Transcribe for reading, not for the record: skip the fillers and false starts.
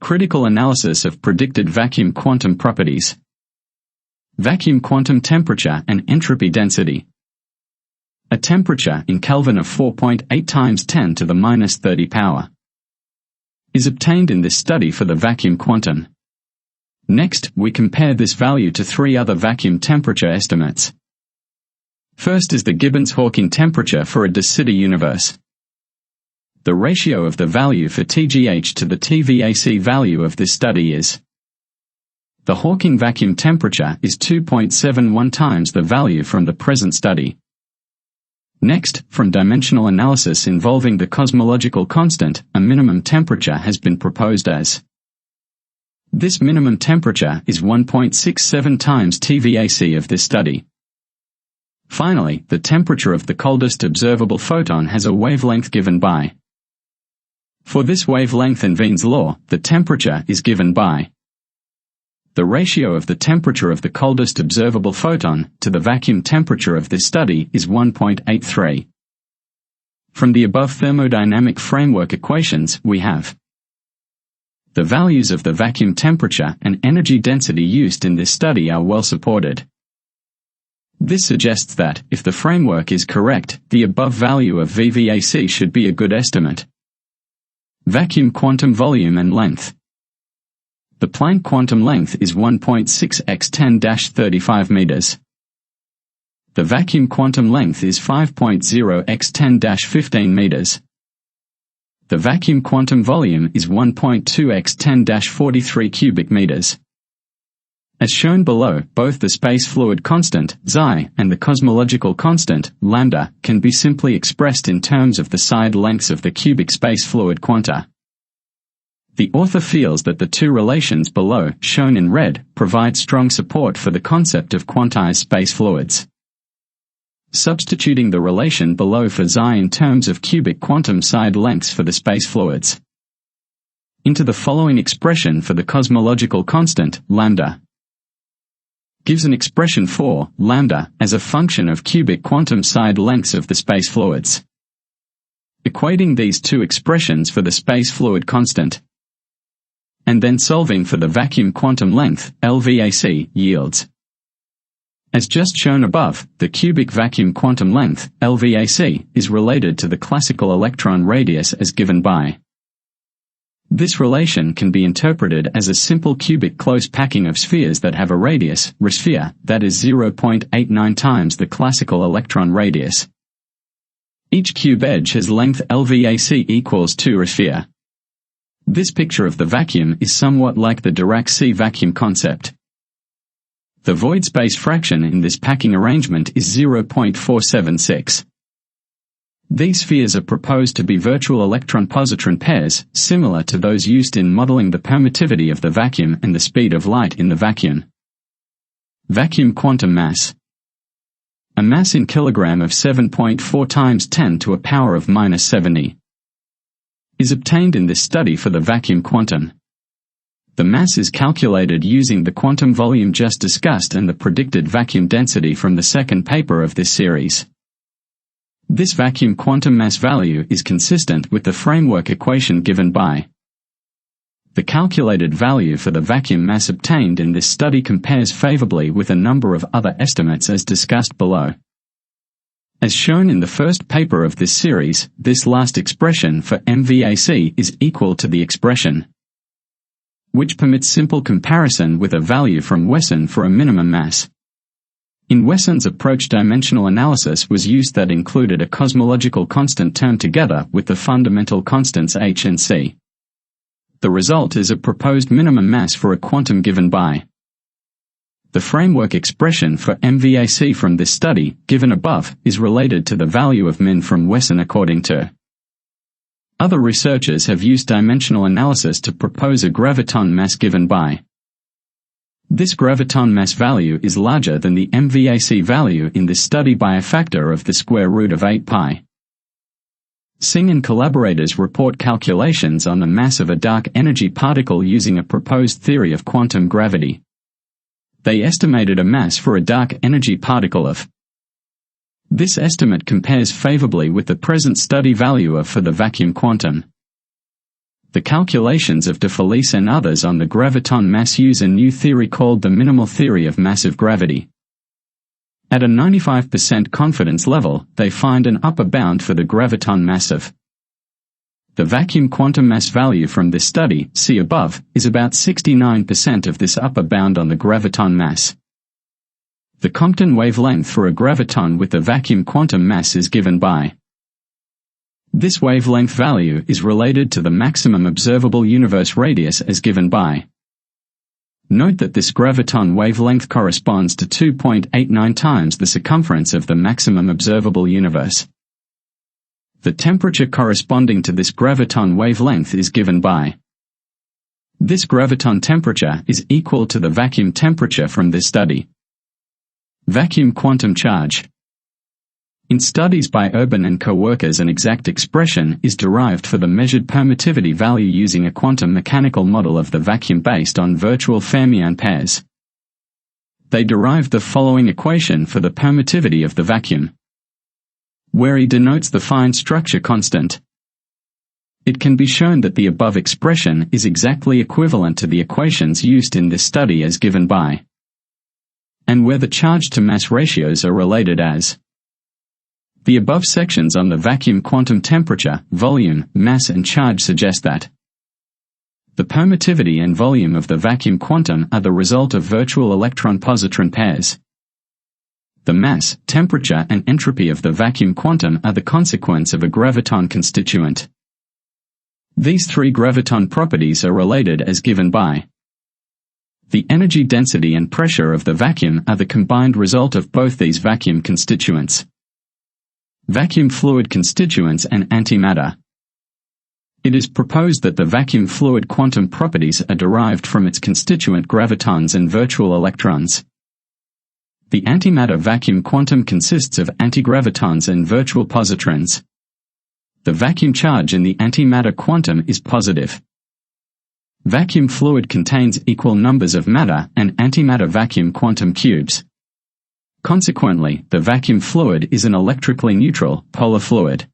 Critical analysis of predicted vacuum quantum properties. Vacuum quantum temperature and entropy density. A temperature in Kelvin of 4.8 times 10 to the minus 30 power is obtained in this study for the vacuum quantum. Next, we compare this value to three other vacuum temperature estimates. First is the Gibbons-Hawking temperature for a de Sitter universe. The ratio of the value for TGH to the TVAC value of this study is. The Hawking vacuum temperature is 2.71 times the value from the present study. Next, from dimensional analysis involving the cosmological constant, a minimum temperature has been proposed as. This minimum temperature is 1.67 times TVAC of this study. Finally, the temperature of the coldest observable photon has a wavelength given by. For this wavelength in Wien's law, the temperature is given by. The ratio of the temperature of the coldest observable photon to the vacuum temperature of this study is 1.83. From the above thermodynamic framework equations, we have the values of the vacuum temperature and energy density used in this study are well supported. This suggests that, if the framework is correct, the above value of VVAC should be a good estimate. Vacuum quantum volume and length. The Planck quantum length is 1.6 x 10-35 meters. The vacuum quantum length is 5.0 x 10-15 meters. The vacuum quantum volume is 1.2 x 10-43 cubic meters. As shown below, both the space fluid constant, xi, and the cosmological constant, lambda, can be simply expressed in terms of the side lengths of the cubic space fluid quanta. The author feels that the two relations below, shown in red, provide strong support for the concept of quantized space fluids. Substituting the relation below for xi in terms of cubic quantum side lengths for the space fluids into the following expression for the cosmological constant, lambda, gives an expression for lambda as a function of cubic quantum side lengths of the space fluids. Equating these two expressions for the space fluid constant and then solving for the vacuum quantum length, LVAC, yields. As just shown above, the cubic vacuum quantum length, LVAC, is related to the classical electron radius as given by. This relation can be interpreted as a simple cubic close packing of spheres that have a radius, ρ, that is 0.89 times the classical electron radius. Each cube edge has length LVAC equals 2 ρ. This picture of the vacuum is somewhat like the Dirac-C vacuum concept. The void space fraction in this packing arrangement is 0.476. These spheres are proposed to be virtual electron-positron pairs, similar to those used in modeling the permittivity of the vacuum and the speed of light in the vacuum. Vacuum quantum mass. A mass in kilogram of 7.4 times 10 to a power of minus 70 is obtained in this study for the vacuum quantum. The mass is calculated using the quantum volume just discussed and the predicted vacuum density from the second paper of this series. This vacuum quantum mass value is consistent with the framework equation given by. The calculated value for the vacuum mass obtained in this study compares favorably with a number of other estimates as discussed below. As shown in the first paper of this series, this last expression for MVAC is equal to the expression, which permits simple comparison with a value from Wesson for a minimum mass. In Wesson's approach, dimensional analysis was used that included a cosmological constant term together with the fundamental constants h and c. The result is a proposed minimum mass for a quantum given by. The framework expression for MVAC from this study, given above, is related to the value of min from Wesson according to. Other researchers have used dimensional analysis to propose a graviton mass given by. This graviton mass value is larger than the MVAC value in this study by a factor of the square root of 8 pi. Singh and collaborators report calculations on the mass of a dark energy particle using a proposed theory of quantum gravity. They estimated a mass for a dark energy particle of. This estimate compares favorably with the present study value of for the vacuum quantum. The calculations of de Felice and others on the graviton mass use a new theory called the minimal theory of massive gravity. At a 95% confidence level, they find an upper bound for the graviton mass of. The vacuum quantum mass value from this study, see above, is about 69% of this upper bound on the graviton mass. The Compton wavelength for a graviton with the vacuum quantum mass is given by. This wavelength value is related to the maximum observable universe radius as given by. Note that this graviton wavelength corresponds to 2.89 times the circumference of the maximum observable universe. The temperature corresponding to this graviton wavelength is given by. This graviton temperature is equal to the vacuum temperature from this study. Vacuum quantum charge. In studies by Urban and co-workers, an exact expression is derived for the measured permittivity value using a quantum mechanical model of the vacuum based on virtual fermion pairs. They derived the following equation for the permittivity of the vacuum, where E denotes the fine structure constant. It can be shown that the above expression is exactly equivalent to the equations used in this study as given by, and where the charge-to-mass ratios are related as. The above sections on the vacuum quantum temperature, volume, mass and charge suggest that the permittivity and volume of the vacuum quantum are the result of virtual electron-positron pairs. The mass, temperature and entropy of the vacuum quantum are the consequence of a graviton constituent. These three graviton properties are related as given by. The energy density and pressure of the vacuum are the combined result of both these vacuum constituents. Vacuum fluid constituents and antimatter. It is proposed that the vacuum fluid quantum properties are derived from its constituent gravitons and virtual electrons. The antimatter vacuum quantum consists of antigravitons and virtual positrons. The vacuum charge in the antimatter quantum is positive. Vacuum fluid contains equal numbers of matter and antimatter vacuum quantum cubes. Consequently, the vacuum fluid is an electrically neutral, polar fluid.